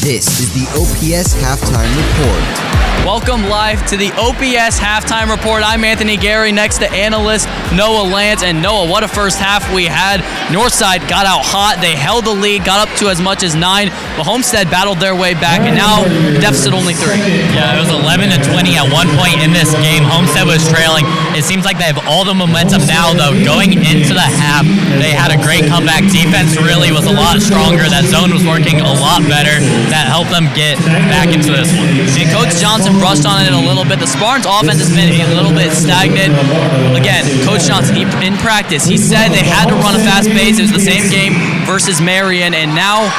This is the OPS Halftime Report. Welcome live to the OPS Halftime Report. I'm Anthony Gary, next to analyst Noah Lance. And Noah, what a first half we had. Northside got out hot. They held the lead, got up to as much as 9, but Homestead battled their way back, and now deficit only 3. Yeah, it was 11-20 at one point in this game. Homestead was trailing. It seems like they have all the momentum now, though. Going into the half, they had a great comeback. Defense really was a lot stronger. That zone was working a lot better. That helped them get back into this one. And Coach Johnson brushed on it a little bit. The Spartans' offense has been a little bit stagnant. Again, Coach Johnson, in practice, he said they had to run a fast pace. It was the same game versus Marion, and now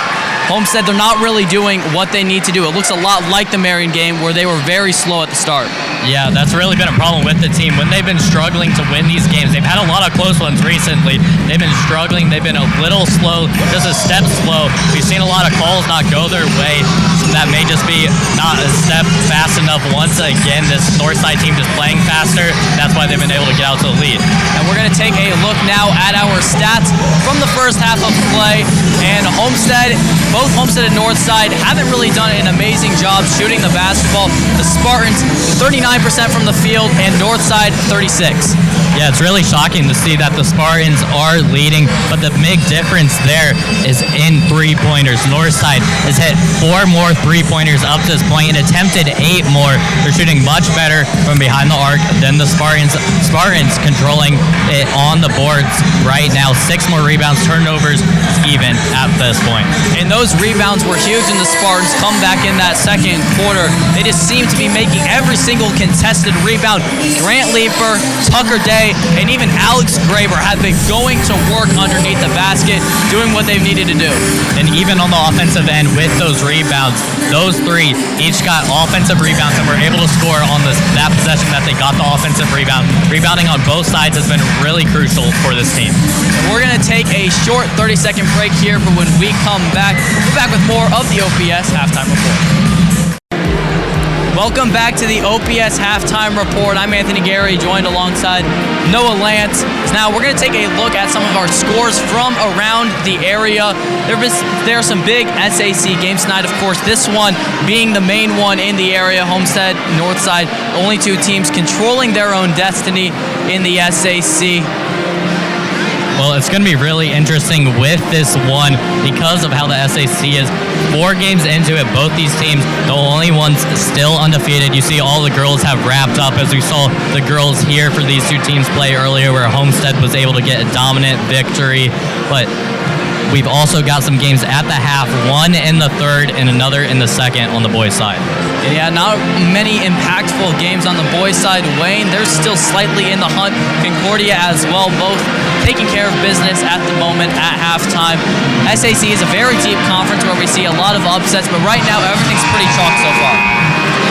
Homestead, they're not really doing what they need to do. It looks a lot like the Marion game where they were very slow at the start. Yeah, that's really been a problem with the team. When they've been struggling to win these games, they've had a lot of close ones recently. They've been struggling. They've been a little slow, just a step slow. We've seen a lot of calls not go their way. That may just be not a step fast enough. Once again, this Northside team just playing faster. That's why they've been able to get out to the lead. And we're going to take a look now at our stats from the first half of play. And Homestead, both Homestead and Northside haven't really done an amazing job shooting the basketball. The Spartans, 39% from the field, and Northside, 36%. Yeah, it's really shocking to see that the Spartans are leading, but the big difference there is in three-pointers. Northside has hit 4 more three-pointers up to this point and attempted 8 more. They're shooting much better from behind the arc than the Spartans. Spartans controlling it on the boards right now. 6 more rebounds, turnovers even at this point. And those rebounds were huge in the Spartans come back in that second quarter. They just seem to be making every single contested rebound. Grant Leeper, Tucker Day, and even Alex Graber have been going to work underneath the basket, doing what they've needed to do. And even on the offensive end with those rebounds, those 3 each got offensive rebounds and were able to score on that possession that they got the offensive rebound. Rebounding on both sides has been really crucial for this team. And we're going to take a short 30-second break here, but when we come back, we're back with more of the OPS Halftime Report. Welcome back to the OPS Halftime Report. I'm Anthony Gary, joined alongside Noah Lance. Now we're going to take a look at some of our scores from around the area. There are some big SAC games tonight, of course. This one being the main one in the area. Homestead, Northside, only 2 teams controlling their own destiny in the SAC. Well, it's going to be really interesting with this one because of how the SAC is. 4 games into it, both these teams, the only ones still undefeated. You see all the girls have wrapped up, as we saw the girls here for these 2 teams play earlier, where Homestead was able to get a dominant victory. But we've also got some games at the half, one in the third and another in the second on the boys' side. Yeah, not many impactful games on the boys' side. Wayne, they're still slightly in the hunt. Concordia as well, both taking care of business at the moment at halftime. SAC is a very deep conference where we see a lot of upsets, but right now everything's pretty chalk so far.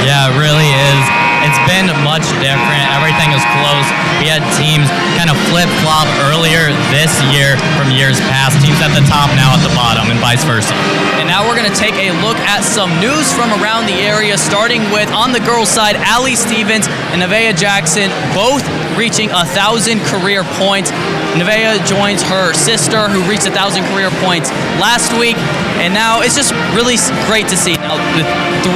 Yeah, it really is. It's been much different. Everything is close. We had teams kind of flip-flop earlier this year from years past. Teams at the top, now at the bottom, and vice versa. And now we're going to take a look at some news from around the area, starting with, on the girls' side, Allie Stevens and Nevaeh Jackson, both reaching 1,000 career points. Nevaeh joins her sister, who reached 1,000 career points last week, and now it's just really great to see. Now, the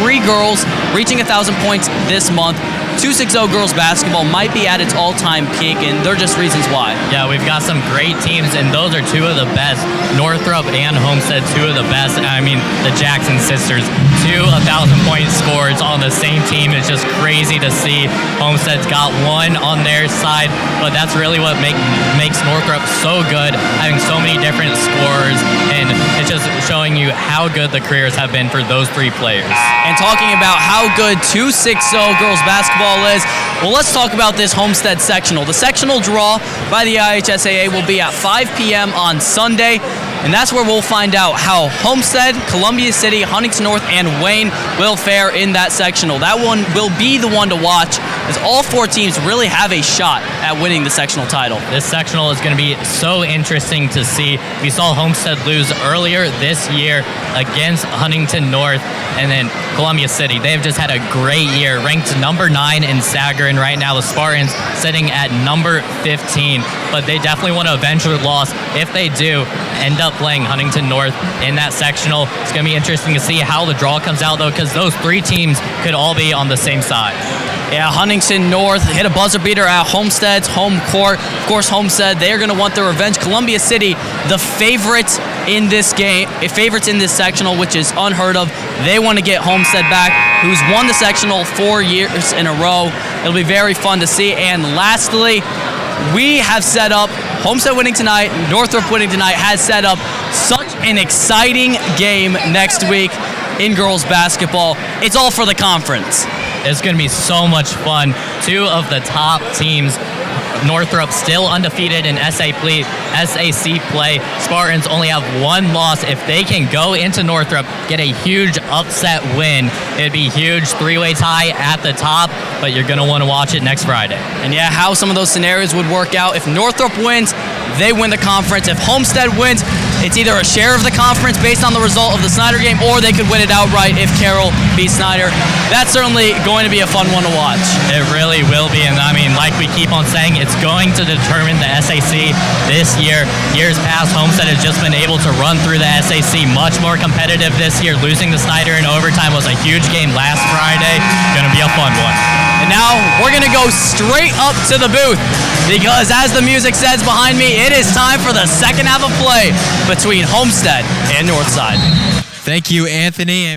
3 girls reaching 1,000 points this month. 260 girls basketball might be at its all-time peak, and they're just reasons why. Yeah, we've got some great teams, and those are 2 of the best. Northrop and Homestead, 2 of the best. I mean, the Jackson sisters, 2 1,000-point scores on the same team. It's just crazy to see. Homestead's got 1 on their side, but that's really what makes Northrop so good, having so many different scorers, and it's just showing you how good the careers have been for those 3 players. And talking about how good 260 girls basketball is, well, let's talk about this Homestead sectional. The sectional draw by the IHSAA will be at 5 p.m. on Sunday, and that's where we'll find out how Homestead, Columbia City, Huntington North, and Wayne will fare in that sectional. That one will be the one to watch, as all 4 teams really have a shot at winning the sectional title. This sectional is going to be so interesting to see. We saw Homestead lose earlier this year against Huntington North and then Columbia City. They've just had a great year, ranked number 9 in Sagarin right now. The Spartans sitting at number 15, but they definitely want to avenge their loss. If they do end up playing Huntington North in that sectional, it's going to be interesting to see how the draw comes out, though, because those 3 teams could all be on the same side. Yeah, Huntington North hit a buzzer beater at Homestead's home court. Of course, Homestead, they're going to want their revenge. Columbia City, the favorites in this game, favorites in this sectional, which is unheard of. They want to get Homestead back, who's won the sectional 4 years in a row. It'll be very fun to see. And lastly, we have set up, Homestead winning tonight, Northrop winning tonight, has set up such an exciting game next week in girls basketball. It's all for the conference. It's going to be so much fun. 2 of the top teams, Northrop still undefeated in SAC play. Spartans only have 1 loss. If they can go into Northrop, get a huge upset win, it'd be huge 3-way tie at the top, but you're going to want to watch it next Friday. And yeah, how some of those scenarios would work out. If Northrop wins, they win the conference. If Homestead wins, it's either a share of the conference based on the result of the Snyder game, or they could win it outright if Carroll beats Snyder. That's certainly going to be a fun one to watch. It really will be, and I mean, like we keep on saying, it's going to determine the SAC this year. Years past, Homestead has just been able to run through the SAC much more competitive this year. Losing to Snyder in overtime was a huge game last Friday. Going to be a fun one. And now we're going to go straight up to the booth, because as the music says behind me, it is time for the second half of play between Homestead and Northside. Thank you, Anthony.